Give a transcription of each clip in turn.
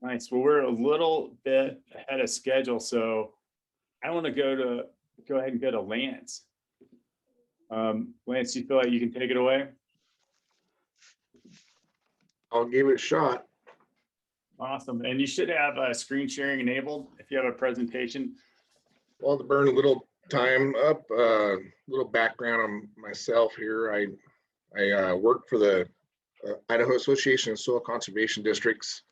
Nice. Well, we're a little bit ahead of schedule, so I want to go ahead and go to Lance. Lance, you feel like you can take it away? I'll give it a shot. Awesome. And you should have screen sharing enabled if you have a presentation. Well, to burn a little time up, a little background on myself here. I work for the Idaho Association of Soil Conservation Districts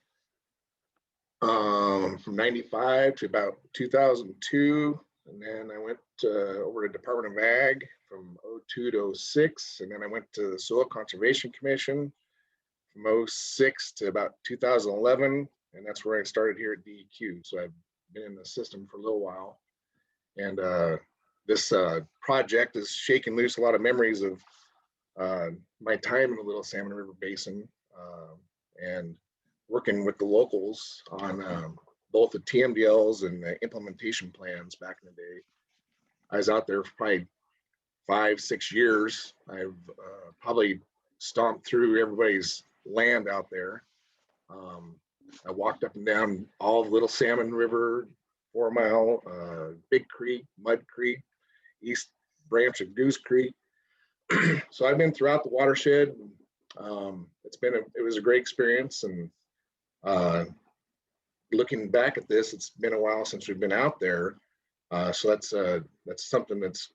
from 95 to about 2002. And then I went over to Department of Ag from 02 to 06. And then I went to the Soil Conservation Commission from 06 to about 2011. And that's where I started here at DEQ. So I've been in the system for a little while. And this project is shaking loose a lot of memories of my time in the Little Salmon River Basin and working with the locals on both the Tmdls and the implementation plans back in the day. I was out there for probably 5-6 years. I've probably stomped through everybody's land out there. I walked up and down all of Little Salmon River, 4 Mile, Big Creek, Mud Creek, East Branch of Goose Creek. So I've been throughout the watershed. It was a great experience, and looking back at this, it's been a while since we've been out there. So that's something that's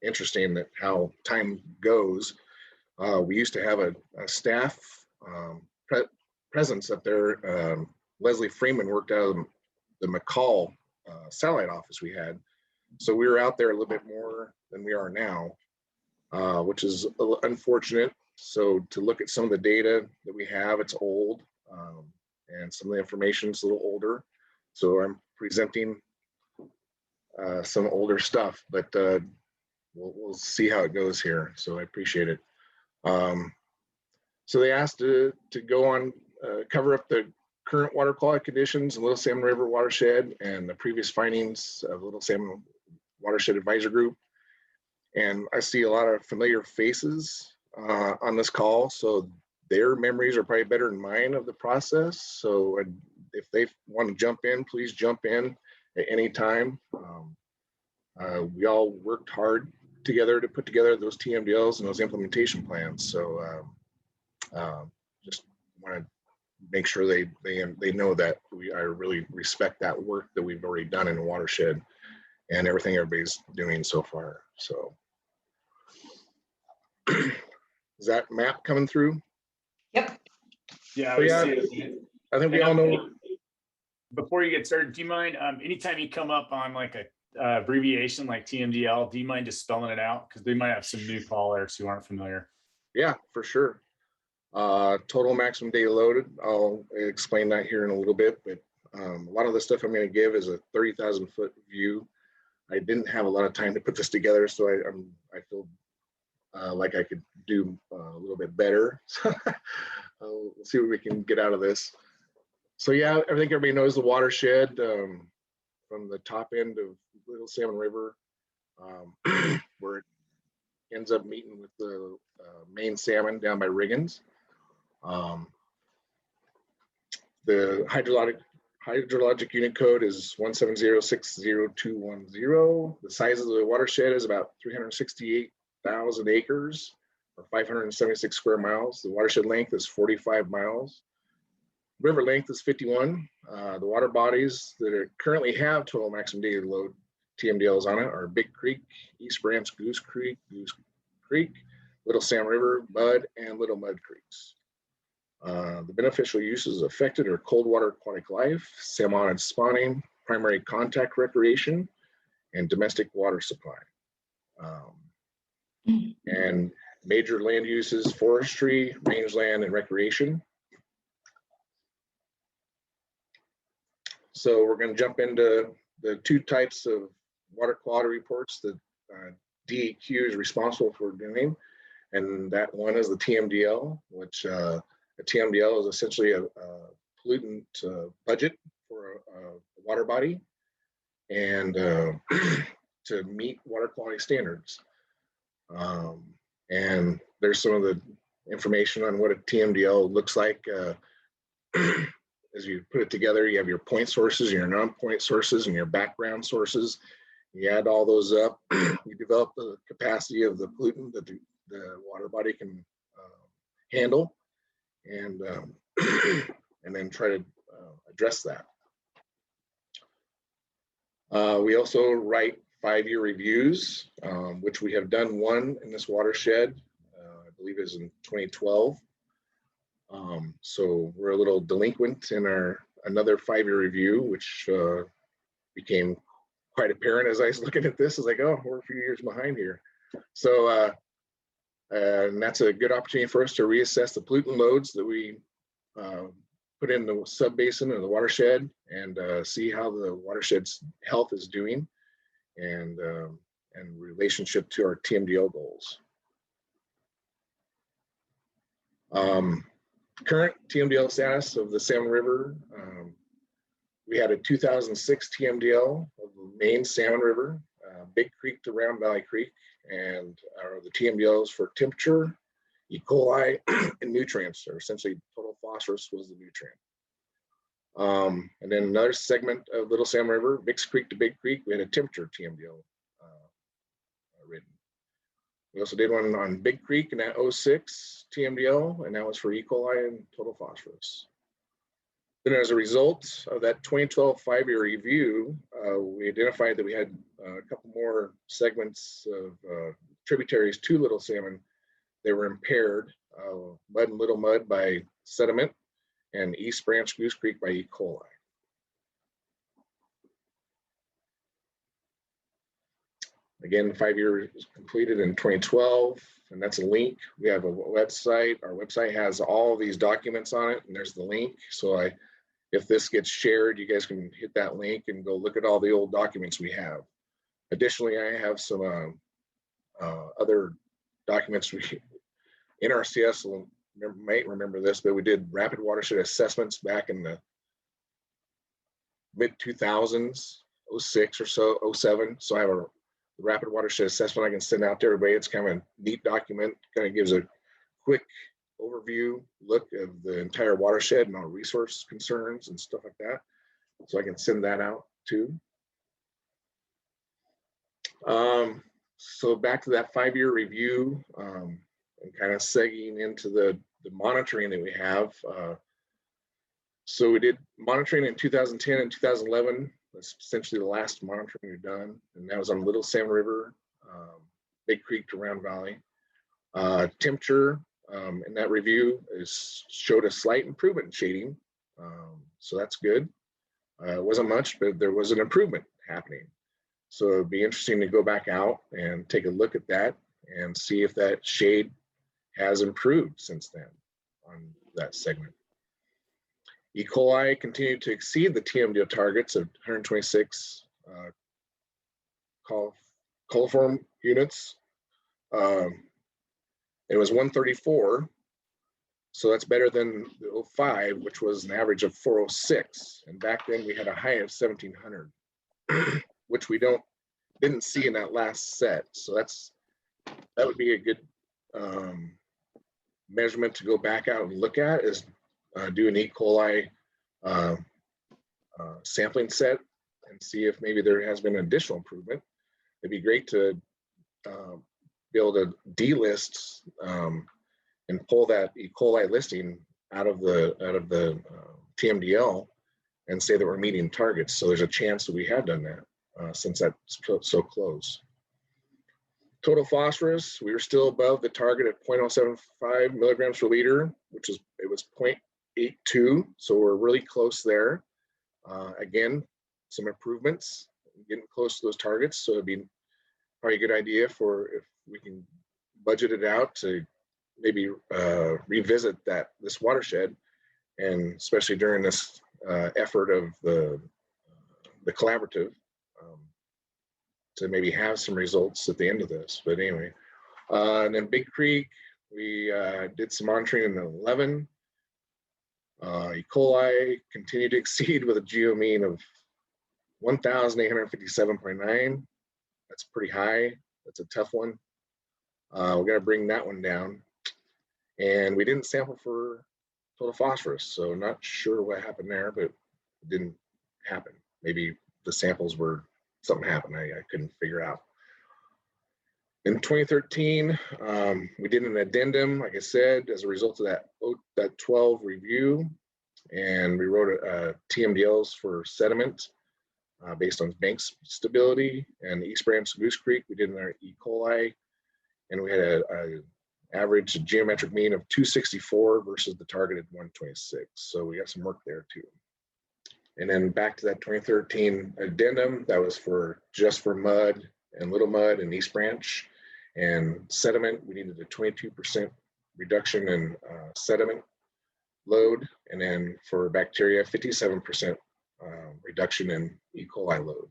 interesting, that how time goes. We used to have a staff presence up there. Leslie Freeman worked out of the McCall satellite office we had. So we were out there a little bit more than we are now, which is unfortunate. So to look at some of the data that we have, it's old, and some of the information is a little older. So I'm presenting some older stuff, but we'll see how it goes here. So I appreciate it. So they asked to go on, cover up the current water quality conditions in Little Salmon River watershed and the previous findings of Little Salmon Watershed Advisor Group. And I see a lot of familiar faces on this call, so their memories are probably better than mine of the process. So if they want to jump in, please jump in at any time. We all worked hard together to put together those Tmdls and those implementation plans. So just want to make sure they know that I really respect that work that we've already done in the watershed and everything everybody's doing so far. So is that map coming through? Yep. Yeah, I think we all know. Before you get started, do you mind, anytime you come up on like a abbreviation like Tmdl, do you mind just spelling it out? Because they might have some new callers who aren't familiar. Yeah, for sure. Total maximum data loaded. I'll explain that here in a little bit, but a lot of the stuff I'm going to give is a 30,000 foot view. I didn't have a lot of time to put this together, so I feel like I could do a little bit better. We'll see what we can get out of this. So yeah, I think everybody knows the watershed from the top end of Little Salmon River, where it ends up meeting with the main salmon down by Riggins. The hydrologic unit code is 170602110. The size of the watershed is about 368,000 acres or 576 square miles. The watershed length is 45 miles. River length is 51. The water bodies that currently have total maximum daily load Tmdls on it are Big Creek, East Branch, Goose Creek, Little Salmon River, Mud, and Little Mud Creeks. The beneficial uses affected are cold water aquatic life, salmon spawning, primary contact recreation, and domestic water supply. And major land uses, forestry, rangeland, and recreation. So we're going to jump into the two types of water quality reports that DEQ is responsible for doing. And that one is the Tmdl, which a Tmdl is essentially a pollutant budget for a water body and to meet water quality standards. And there's some of the information on what a Tmdl looks like. as you put it together, you have your point sources, your non-point sources, and your background sources. You add all those up, you develop the capacity of the pollutant that the water body can handle, and and then try to address that. We also write 5-year reviews, which we have done one in this watershed, I believe is in 2012. So we're a little delinquent in another 5-year review, which became quite apparent as I was looking at this. I was like, oh, we're a few years behind here. So and that's a good opportunity for us to reassess the pollutant loads that we put in the subbasin or the watershed, and see how the watershed's health is doing, and relationship to our Tmdl goals. Current Tmdl status of the Salmon River. We had a 2006 Tmdl of the main Salmon River, Big Creek to Round Valley Creek, and the Tmdls for temperature, E. coli, and nutrients, or essentially total phosphorus was the nutrient. And then another segment of Little Salmon River, Mixed Creek to Big Creek, we had a temperature Tmdl written. We also did one on Big Creek in that 06 Tmdl, and that was for E. coli and total phosphorus. Then as a result of that 2012 5-year review, we identified that we had a couple more segments of tributaries to Little Salmon. They were impaired, Mud and Little Mud by sediment, and East Branch Goose Creek by E. coli. Again, the 5-year was completed in 2012, and that's a link. We have a website. Our website has all these documents on it, and there's the link. So if this gets shared, you guys can hit that link and go look at all the old documents we have. Additionally, I have some other documents. NRCS might remember this, but we did rapid watershed assessments back in the mid-2000s, 06 or so, 07. So I have a rapid watershed assessment I can send out to everybody. It's kind of a neat document, kind of gives a quick overview look of the entire watershed and all resource concerns and stuff like that. So I can send that out too. So back to that 5-year review, and kind of segueing into the monitoring that we have. So we did monitoring in 2010 and 2011. That's essentially the last monitoring we've done, and that was on Little Salmon River, Big Creek to Round Valley. Temperature in that review showed a slight improvement in shading, so that's good. It wasn't much, but there was an improvement happening. So it'd be interesting to go back out and take a look at that and see if that shade has improved since then on that segment. E. coli continued to exceed the Tmdl targets of 126 coliform units. It was 134, so that's better than the 05, which was an average of 406. And back then we had a high of 1700, which we didn't see in that last set. So that would be a good measurement to go back out and look at, is do an E. coli sampling set and see if maybe there has been additional improvement. It'd be great to be able to delist and pull that E. coli listing out of the Tmdl and say that we're meeting targets. So there's a chance that we have done that since that's so close. Total phosphorus, we were still above the target at 0.075 milligrams per liter, it was 0.82, so we're really close there. Again, some improvements, getting close to those targets, so it'd be probably a good idea for if we can budget it out to maybe revisit this watershed, and especially during this effort of the collaborative, to maybe have some results at the end of this. But anyway, and then Big Creek, we did some monitoring in 11. E. coli continued to exceed with a geo mean of 1,857.9. That's pretty high. That's a tough one. We're gonna bring that one down. And we didn't sample for total phosphorus. So not sure what happened there, but it didn't happen. Maybe the samples were, something happened. I couldn't figure out. In 2013, we did an addendum, like I said, as a result of that 12 review, and we wrote TMDLs for sediment based on bank stability. And the East Branch Goose Creek, we did in our E. coli, and we had a average geometric mean of 264 versus the targeted 126. So we got some work there too. And then back to that 2013 addendum, that was just for mud and Little Mud and East Branch. And sediment, we needed a 22% reduction in sediment load. And then for bacteria, 57% reduction in E. coli load.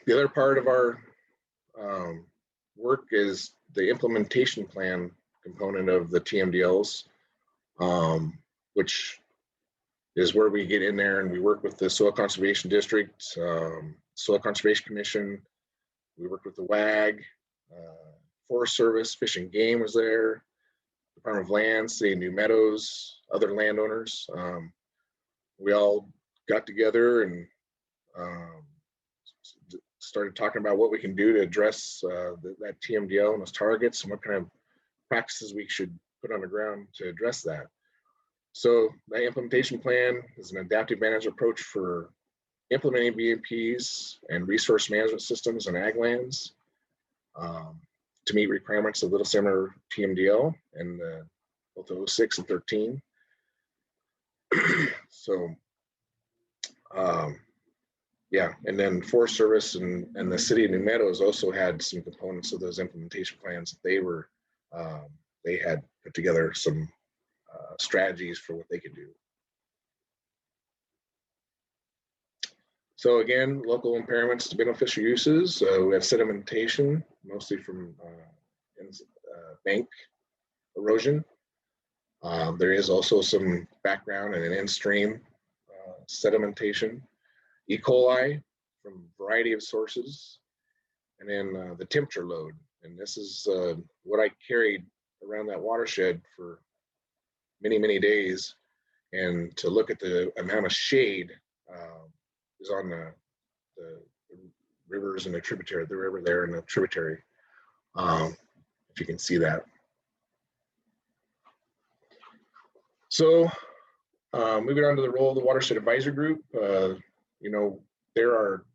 The other part of our work is the implementation plan component of the TMDLs, which is where we get in there and we work with the Soil Conservation District, Soil Conservation Commission. We work with the WAG, Forest Service, Fish and Game was there, Department of Land, City of New Meadows, other landowners. We all got together and started talking about what we can do to address that TMDL and those targets and what kind of practices we should put on the ground to address that. So the implementation plan is an adaptive management approach for implementing BMPs and resource management systems on ag lands to meet requirements of Little Salmon River TMDL and both 06 and 13. So yeah, and then Forest Service and the City of New Meadows also had some components of those implementation plans. They had put together some strategies for what they could do. So again, local impairments to beneficial uses. We have sedimentation, mostly from bank erosion. There is also some background and an in-stream sedimentation. E. coli from a variety of sources, and then the temperature load. And this is what I carried around that watershed for many, many days. And to look at the amount of shade is on the rivers and the tributary, the river there and the tributary, if you can see that. So moving on to the role of the Watershed Advisory Group, there are,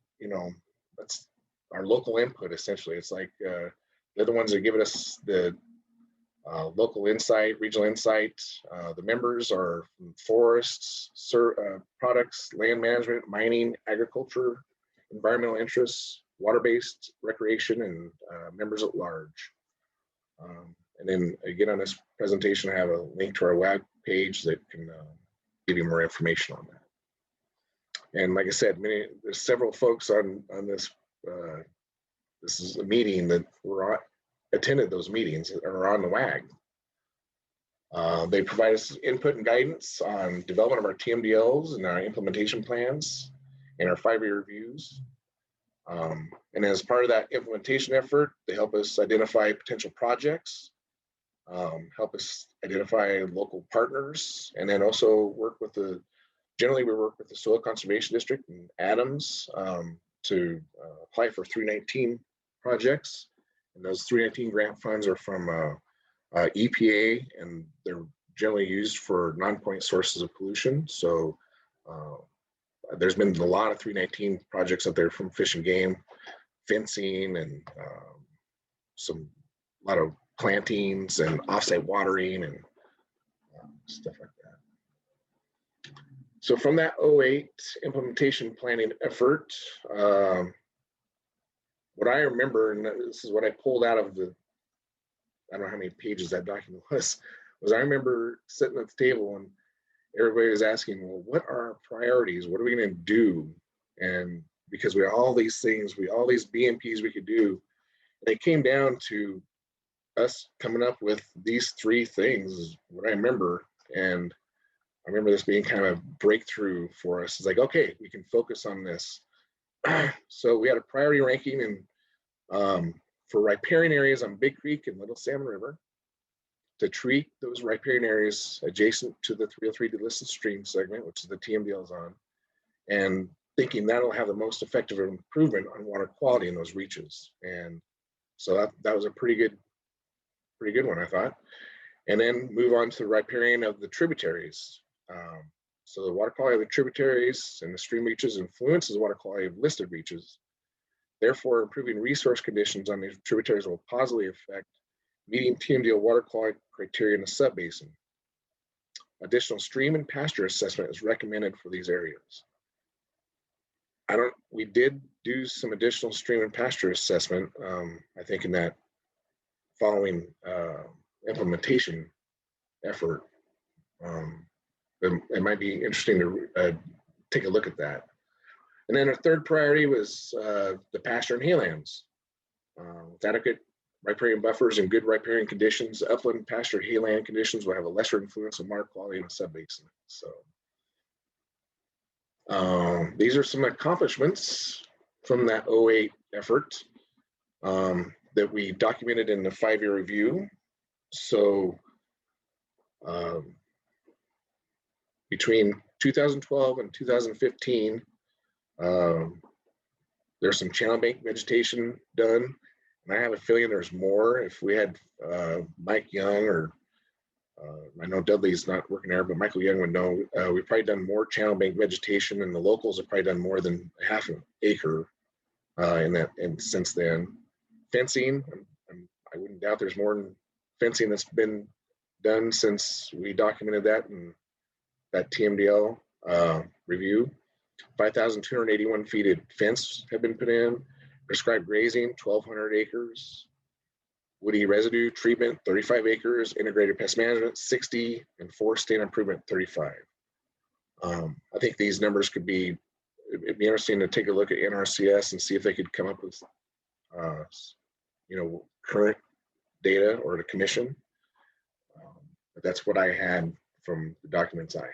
that's our local input essentially. It's like they're the ones that give us the local insight, regional insight. The members are from forests, products, land management, mining, agriculture, environmental interests, water-based recreation, and members at large. And then again, on this presentation, I have a link to our web page that can give you more information on that. And like I said, there's several folks on this. This is a meeting that attended those meetings or on the WAG. They provide us input and guidance on development of our TMDLs and our implementation plans and our 5-year reviews. And as part of that implementation effort, they help us identify potential projects, help us identify local partners, and then also work with generally we work with the Soil Conservation District in Adams to apply for 319 projects. And those 319 grant funds are from EPA, and they're generally used for non-point sources of pollution. So there's been a lot of 319 projects out there from Fish and Game, fencing, and a lot of plantings and offsite watering and stuff like that. So from that 08 implementation planning effort, what I remember, and this is what I pulled out of I don't know how many pages that document was I remember sitting at the table and everybody was asking, well, what are our priorities? What are we going to do? And because we have all these things, all these BMPs we could do, and it came down to us coming up with these 3 things, is what I remember. And I remember this being kind of a breakthrough for us. It's like, okay, we can focus on this. So we had a priority ranking, and for riparian areas on Big Creek and Little Salmon River, to treat those riparian areas adjacent to the 303 delisted stream segment, which is the Tmdl is on, and thinking that'll have the most effective improvement on water quality in those reaches. And so that was a pretty good one, I thought. And then move on to the riparian of the tributaries. So the water quality of the tributaries and the stream reaches influences the water quality of listed reaches. Therefore, improving resource conditions on these tributaries will positively affect meeting Tmdl water quality criteria in the subbasin. Additional stream and pasture assessment is recommended for these areas. We did do some additional stream and pasture assessment, I think, in that following implementation effort. It might be interesting to take a look at that. And then our third priority was the pasture and haylands. With adequate riparian buffers and good riparian conditions, upland pasture hayland conditions will have a lesser influence on water quality in the subbasin. So these are some accomplishments from that 08 effort that we documented in the 5-year review. So between 2012 and 2015, there's some channel bank vegetation done, and I have a feeling there's more. If we had Mike Young, or I know Dudley's not working there, but Michael Young would know, we've probably done more channel bank vegetation, and the locals have probably done more than half an acre and since then. Fencing, I wouldn't doubt there's more than fencing that's been done since we documented that in that Tmdl review. 5,281 feet of fence have been put in. Prescribed grazing, 1,200 acres. Woody residue treatment, 35 acres. Integrated pest management, 60, and forest stand improvement, 35. I think these numbers could be, it'd be interesting to take a look at NRCS and see if they could come up with, current data, or the commission. But that's what I had from the documents I have.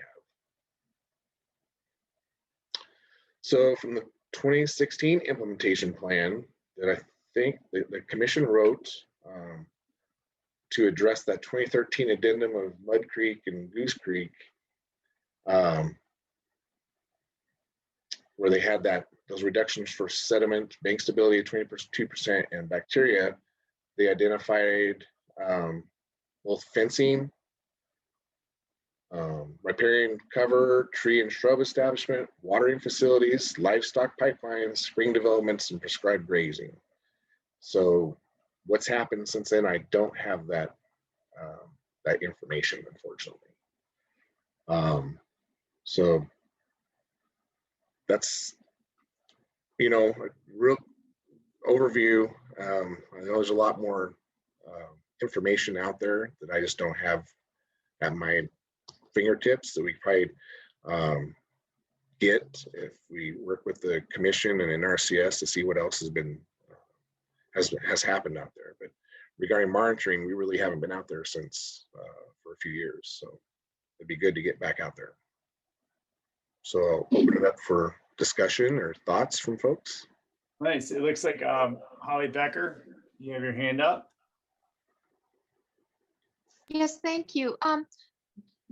So from the 2016 implementation plan that I think the commission wrote to address that 2013 addendum of Mud Creek and Goose Creek, where they had those reductions for sediment, bank stability of 22%, and bacteria, they identified both fencing, riparian cover, tree and shrub establishment, watering facilities, livestock pipelines, spring developments, and prescribed grazing. So what's happened since then, I don't have that information, unfortunately. So that's, a real overview. I know there's a lot more information out there that I just don't have at my fingertips that we probably get if we work with the commission and NRCS to see what else has happened out there. But regarding monitoring, we really haven't been out there since for a few years, so it'd be good to get back out there. So I'll open it up for discussion or thoughts from folks. Nice. It looks like Holly Becker, you have your hand up. Yes, thank you.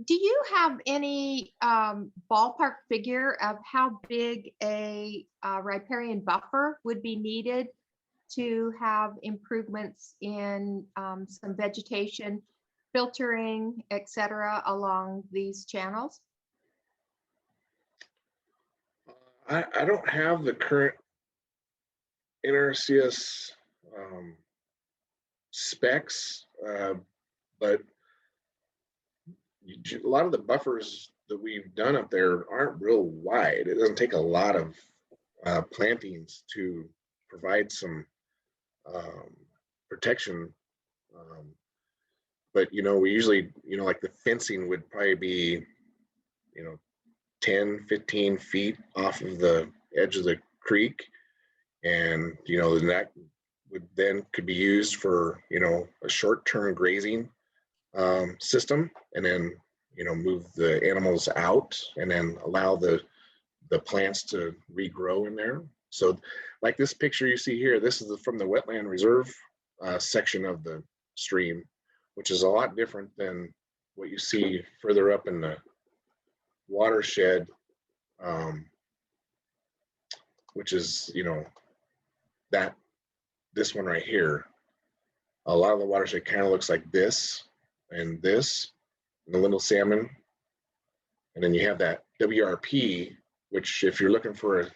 Do you have any ballpark figure of how big a riparian buffer would be needed to have improvements in some vegetation, filtering, etc., along these channels? I don't have the current NRCS specs, but a lot of the buffers that we've done up there aren't real wide. It doesn't take a lot of plantings to provide some protection. But, we usually, like the fencing would probably be, 10, 15 feet off of the edge of the creek. And, that could be used for, a short-term grazing system, and then move the animals out, and then allow the plants to regrow in there. So like this picture you see here, this is from the Wetland Reserve section of the stream, which is a lot different than what you see further up in the watershed, which is, this one right here. A lot of the watershed kind of looks like this and this, and the Little Salmon. And then you have that WRP, which if you're looking for,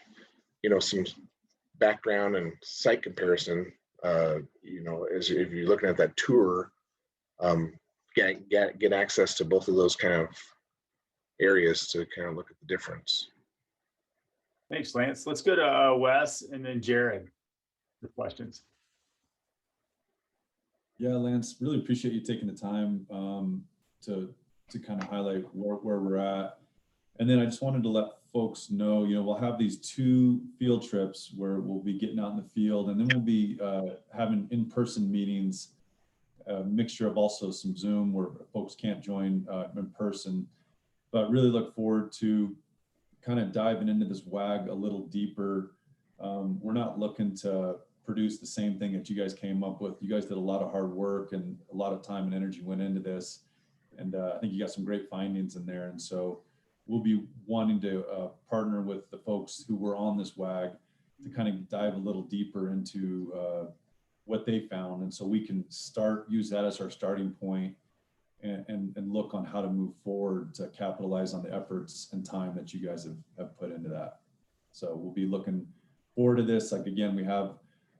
some background and site comparison, as if you're looking at that tour, get access to both of those kind of areas to kind of look at the difference. Thanks, Lance. Let's go to Wes and then Jared for questions. Yeah, Lance, really appreciate you taking the time to kind of highlight where we're at. And then I just wanted to let folks know, we'll have these 2 field trips where we'll be getting out in the field, and then we'll be having in-person meetings, a mixture of also some Zoom where folks can't join in person, but really look forward to kind of diving into this WAG a little deeper. We're not looking to produce the same thing that you guys came up with. You guys did a lot of hard work and a lot of time and energy went into this. And I think you got some great findings in there. And so we'll be wanting to partner with the folks who were on this WAG to kind of dive a little deeper into what they found. And so we can use that as our starting point and look on how to move forward to capitalize on the efforts and time that you guys have put into that. So we'll be looking forward to this. Like, again, we have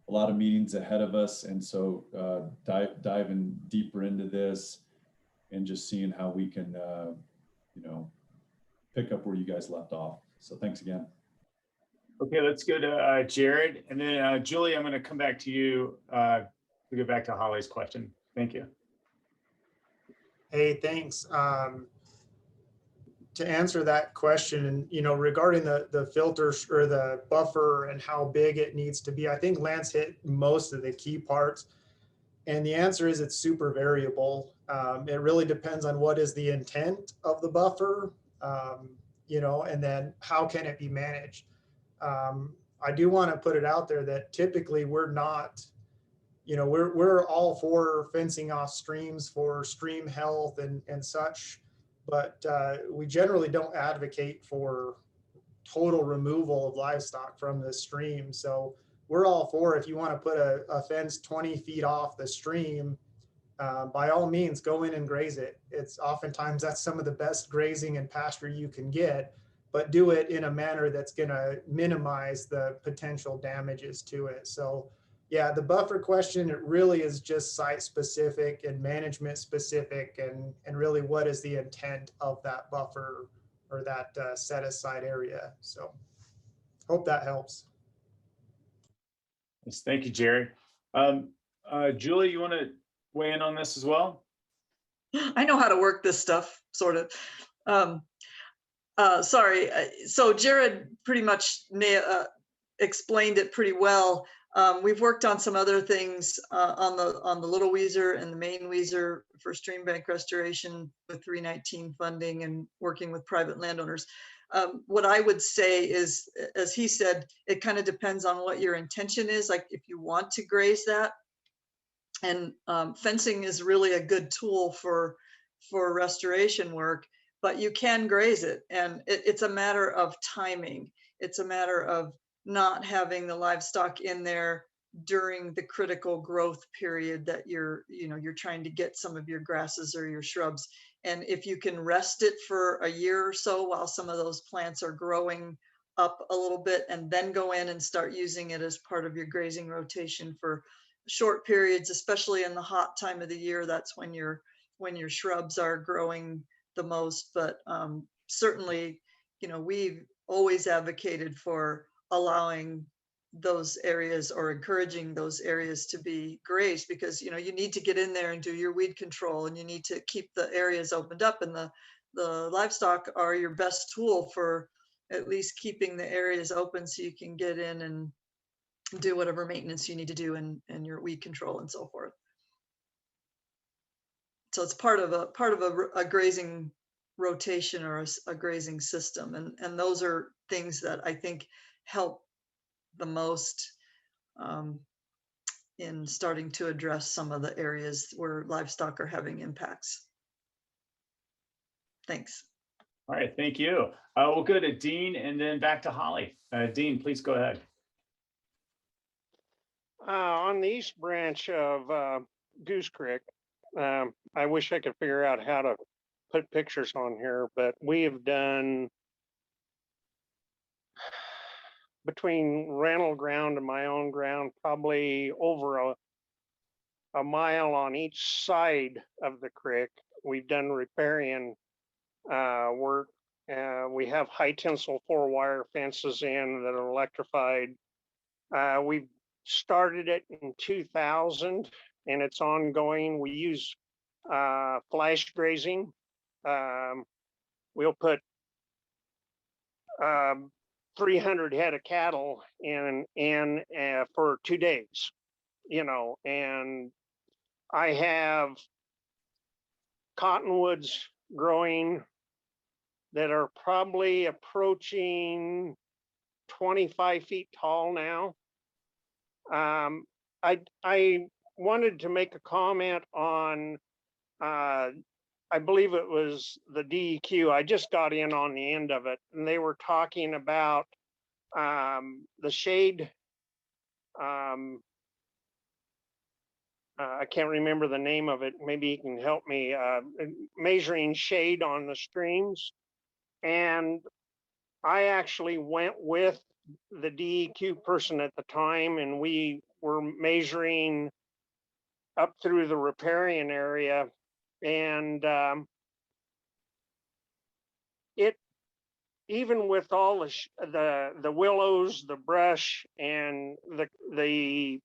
a lot of meetings ahead of us. And so diving deeper into this and just seeing how we can, pick up where you guys left off. So thanks again. Okay, let's go to Jared. And then Julie, I'm going to come back to you to go back to Holly's question. Thank you. Hey, thanks. To answer that question, and regarding the filters or the buffer and how big it needs to be, I think Lance hit most of the key parts. And the answer is it's super variable. It really depends on what is the intent of the buffer, and then how can it be managed. I do want to put it out there that typically we're not, we're all for fencing off streams for stream health and such, but we generally don't advocate for total removal of livestock from the stream. So we're all for, if you want to put a fence 20 feet off the stream, by all means, go in and graze it. It's oftentimes that's some of the best grazing and pasture you can get, but do it in a manner that's going to minimize the potential damages to it. So yeah, the buffer question, it really is just site specific and management specific, and really what is the intent of that buffer or that set aside area. So hope that helps. Yes, thank you, Jared. Julie, you want to weigh in on this as well? I know how to work this stuff, sort of. Sorry. So Jared pretty much explained it pretty well. We've worked on some other things on the Little Weezer and the Main Weezer for stream bank restoration with 319 funding and working with private landowners. What I would say is, as he said, it kind of depends on what your intention is. Like if you want to graze that, and fencing is really a good tool for restoration work, but you can graze it, and it's a matter of timing. It's a matter of not having the livestock in there during the critical growth period that you're trying to get some of your grasses or your shrubs. And if you can rest it for a year or so while some of those plants are growing up a little bit, and then go in and start using it as part of your grazing rotation for short periods, especially in the hot time of the year, that's when your shrubs are growing the most. But certainly, we've always advocated for allowing those areas or encouraging those areas to be grazed, because you need to get in there and do your weed control, and you need to keep the areas opened up, and the livestock are your best tool for at least keeping the areas open so you can get in and do whatever maintenance you need to do and your weed control and so forth. So it's part of a grazing rotation or a grazing system, and those are things that I think help the most in starting to address some of the areas where livestock are having impacts. Thanks. All right, thank you. We'll go to Dean and then back to Holly. Dean, please go ahead. On the east branch of Goose Creek, I wish I could figure out how to put pictures on here, but we have done between rental ground and my own ground, probably over a mile on each side of the creek. We've done riparian work. We have high tensile 4-wire fences in that are electrified. We've started it in 2000 and it's ongoing. We use flash grazing. We'll put 300 head of cattle in for 2 days, you know, and I have cottonwoods growing that are probably approaching 25 feet tall now. I wanted to make a comment on, I believe it was the DEQ. I just got in on the end of it, and they were talking about the shade. I can't remember the name of it. Maybe you can help me. Measuring shade on the streams. And I actually went with the DEQ person at the time, and we were measuring up through the riparian area. And it, even with all the willows, the brush, and the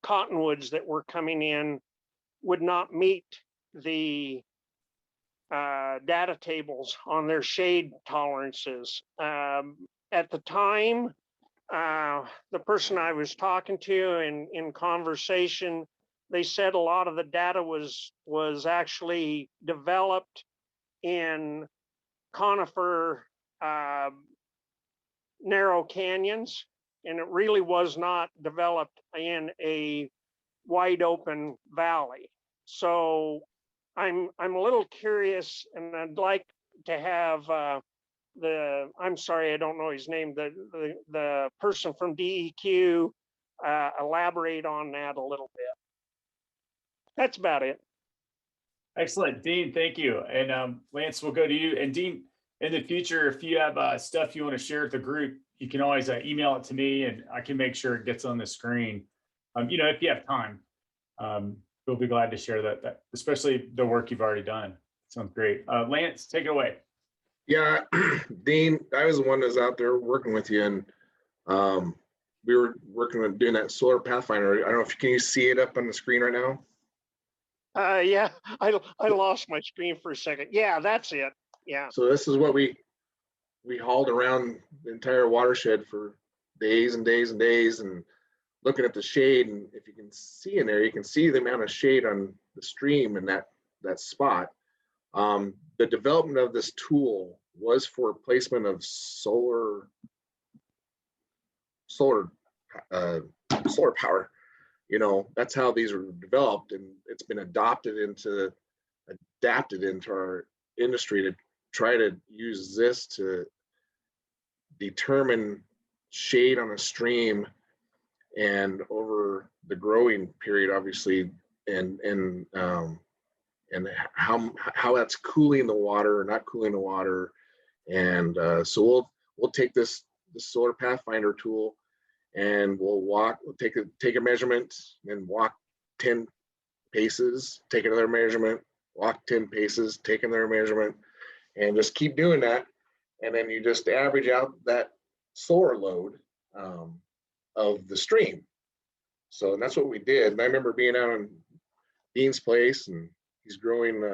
cottonwoods that were coming in, would not meet the data tables on their shade tolerances. At the time, the person I was talking to in conversation, they said a lot of the data was actually developed in conifer narrow canyons, and it really was not developed in a wide open valley. So I'm a little curious, and I'd like to have I'm sorry, I don't know his name, the person from DEQ elaborate on that a little bit. That's about it. Excellent, Dean, thank you. And Lance, we'll go to you. And Dean, in the future, if you have stuff you want to share with the group, you can always email it to me, and I can make sure it gets on the screen. You know, if you have time, we'll be glad to share that, especially the work you've already done. Sounds great. Lance, take it away. Yeah, Dean, I was the one that was out there working with you, and we were working on doing that solar pathfinder. I don't know if can you see it up on the screen right now? Yeah, I lost my screen for a second. Yeah, that's it. Yeah. So this is what we hauled around the entire watershed for days and days and days, and looking at the shade. And if you can see in there, you can see the amount of shade on the stream in that spot. The development of this tool was for placement of solar power. You know, that's how these were developed, and it's been adapted into our industry to try to use this to determine shade on a stream and over the growing period, obviously, and how that's cooling the water or not cooling the water. And so we'll take this solar pathfinder tool, and we'll take a measurement and walk 10 paces, take another measurement, walk 10 paces, take another measurement, and just keep doing that. And then you just average out that solar load of the stream. So that's what we did. And I remember being out on Dean's place, and he's growing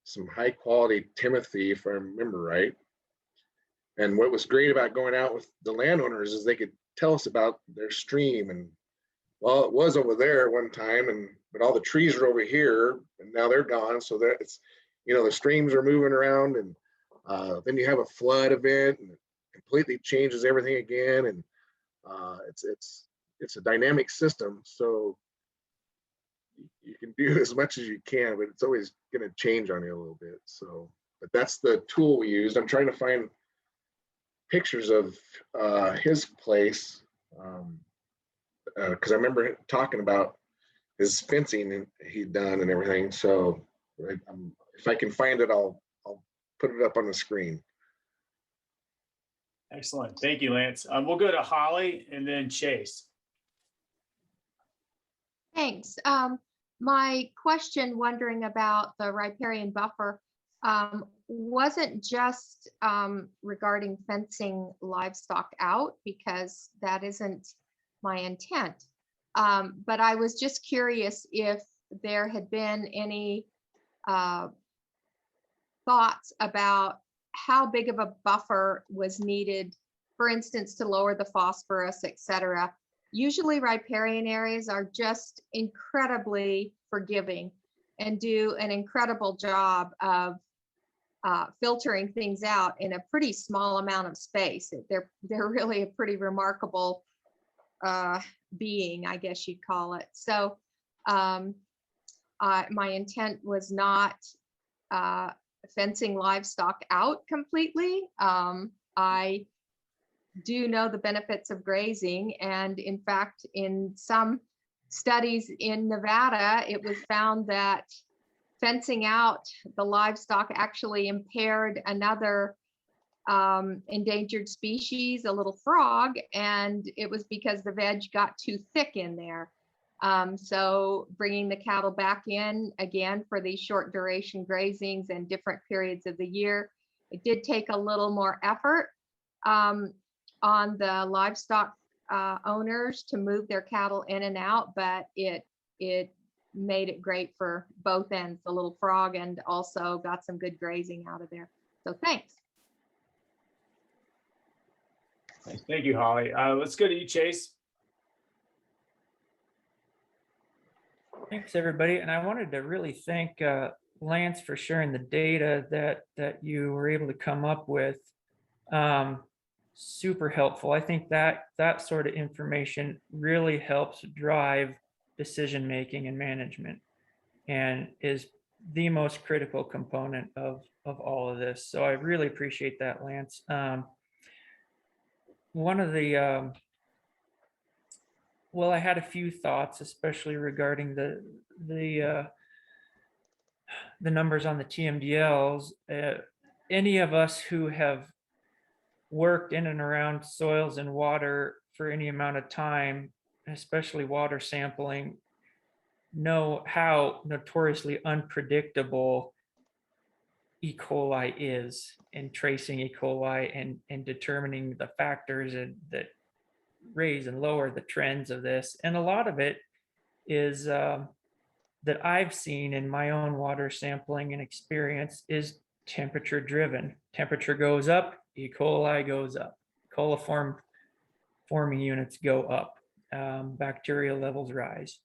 some high quality Tmdl, if I remember right. And what was great about going out with the landowners is they could tell us about their stream. And well, it was over there at one time, but all the trees are over here, and now they're gone. So that it's, you know, the streams are moving around, and then you have a flood event, and it completely changes everything again. And it's a dynamic system, so you can do as much as you can, but it's always going to change on you a little bit. So, but that's the tool we used. I'm trying to find pictures of his place, because I remember talking about his fencing he'd done and everything. So if I can find it, I'll put it up on the screen. Excellent. Thank you, Lance. We'll go to Holly and then Chase. Thanks. My question, wondering about the riparian buffer, wasn't just regarding fencing livestock out, because that isn't my intent. But I was just curious if there had been any thoughts about how big of a buffer was needed, for instance, to lower the phosphorus, et cetera. Usually riparian areas are just incredibly forgiving and do an incredible job of filtering things out in a pretty small amount of space. They're really a pretty remarkable being, I guess you'd call it. So my intent was not fencing livestock out completely. I do know the benefits of grazing, and in fact, in some studies in Nevada, it was found that fencing out the livestock actually impaired another endangered species, a little frog, and it was because the veg got too thick in there. So bringing the cattle back in again for these short duration grazings and different periods of the year, it did take a little more effort on the livestock owners to move their cattle in and out, but it made it great for both ends, the little frog, and also got some good grazing out of there. So thanks. Thank you, Holly. Let's go to you, Chase. Thanks, everybody. And I wanted to really thank Lance for sharing the data that you were able to come up with. Super helpful. I think that sort of information really helps drive decision making and management, and is the most critical component of all of this. So I really appreciate that, Lance. One of the well, I had a few thoughts, especially regarding the numbers on the TMDLs. Any of us who have worked in and around soils and water for any amount of time, especially water sampling, know how notoriously unpredictable E. coli is in tracing E. coli and determining the factors that raise and lower the trends of this. And a lot of it is that I've seen in my own water sampling and experience is temperature driven. Temperature goes up, E. coli goes up, coliform forming units go up, bacterial levels rise.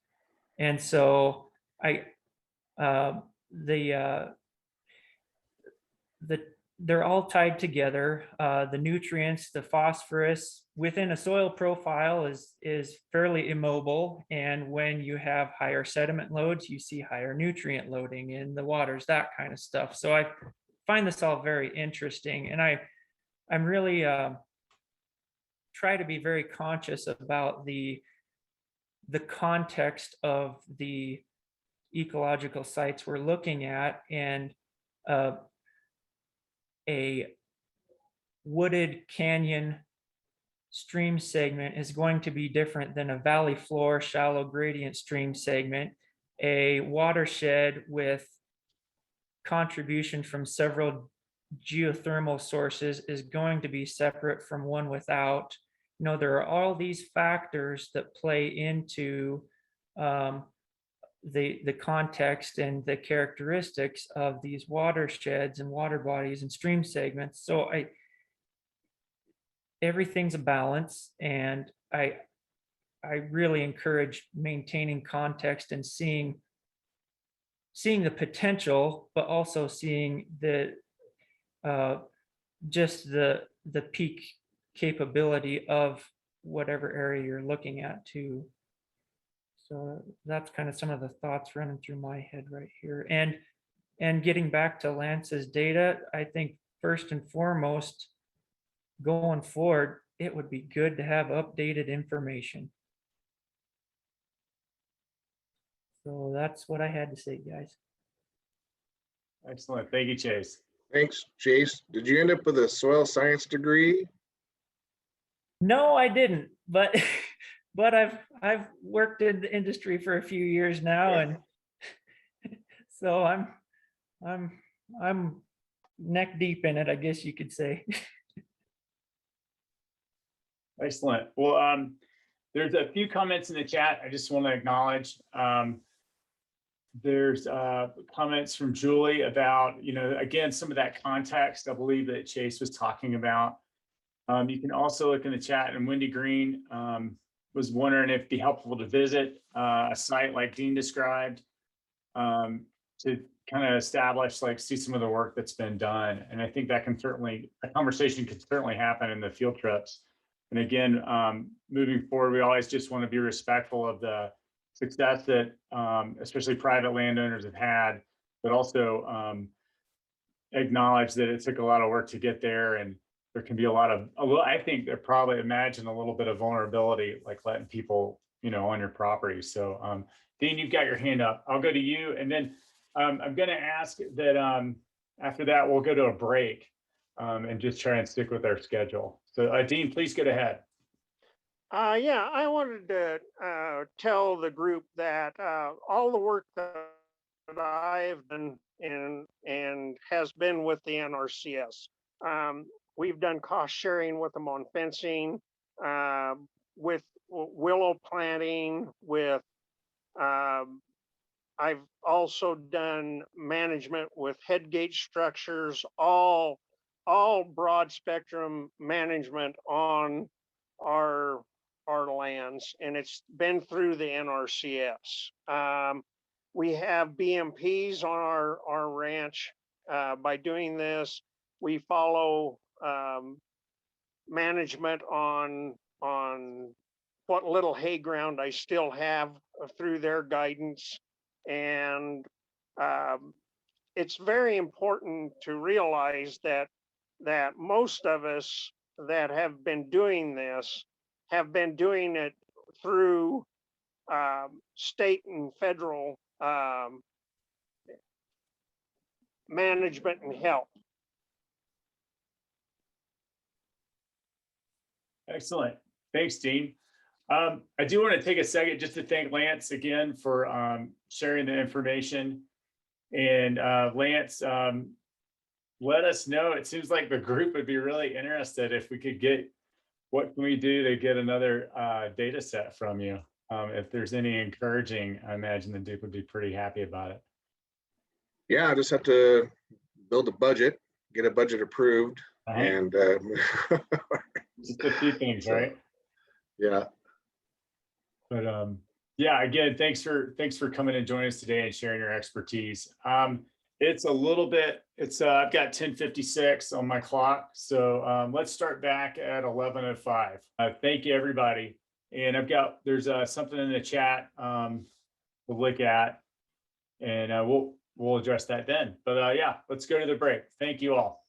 And so they're all tied together. The nutrients, the phosphorus within a soil profile is fairly immobile. And when you have higher sediment loads, you see higher nutrient loading in the waters, that kind of stuff. So I find this all very interesting. And I'm really try to be very conscious about the context of the ecological sites we're looking at, and a wooded canyon stream segment is going to be different than a valley floor shallow gradient stream segment. A watershed with contribution from several geothermal sources is going to be separate from one without. You know, there are all these factors that play into the context and the characteristics of these watersheds and water bodies and stream segments. So everything's a balance, and I really encourage maintaining context and seeing the potential, but also seeing the just the peak capability of whatever area you're looking at too. So that's kind of some of the thoughts running through my head right here. And getting back to Lance's data, I think first and foremost, going forward, it would be good to have updated information. So that's what I had to say, guys. Excellent. Thank you, Chase. Thanks, Chase. Did you end up with a soil science degree? No, I didn't, but but I've worked in the industry for a few years now, Yeah. and so I'm neck deep in it, I guess you could say. Excellent. Well, there's a few comments in the chat I just want to acknowledge. There's comments from Julie about, again, some of that context I believe that Chase was talking about. You can also look in the chat, and Wendy Green was wondering if it'd be helpful to visit a site like Dean described to kind of establish, see some of the work that's been done. And I think that a conversation could certainly happen in the field trips. And again, moving forward, we always just want to be respectful of the success that especially private landowners have had, but also acknowledge that it took a lot of work to get there, and there can be I think they're probably imagine a little bit of vulnerability, like letting people, on your property. So Dean, you've got your hand up. I'll go to you, and then I'm going to ask that after that, we'll go to a break and just try and stick with our schedule. So Dean, please go ahead. Yeah, I wanted to tell the group that all the work that I've done and has been with the NRCS. We've done cost sharing with them on fencing, with willow planting, with I've also done management with headgate structures, all broad spectrum management on our lands, and it's been through the NRCS. We have BMPs on our ranch. By doing this, we follow management on what little hay ground I still have through their guidance. And it's very important to realize that most of us that have been doing this have been doing it through state and federal management and help. Excellent. Thanks, Dean. I do want to take a second just to thank Lance again for sharing the information. And Lance, let us know. It seems like the group would be really interested if we could get, what can we do to get another data set from you? If there's any encouraging, I imagine the Duke would be pretty happy about it. Yeah, I just have to build a budget, get a budget approved, and just a few things, right? Yeah. But yeah, again, thanks for coming and joining us today and sharing your expertise. It's a little bit, I've got 10:56 on my clock. So let's start back at 11:05. Thank you, everybody. And there's something in the chat we'll look at, and we'll address that then. But yeah, let's go to the break. Thank you all.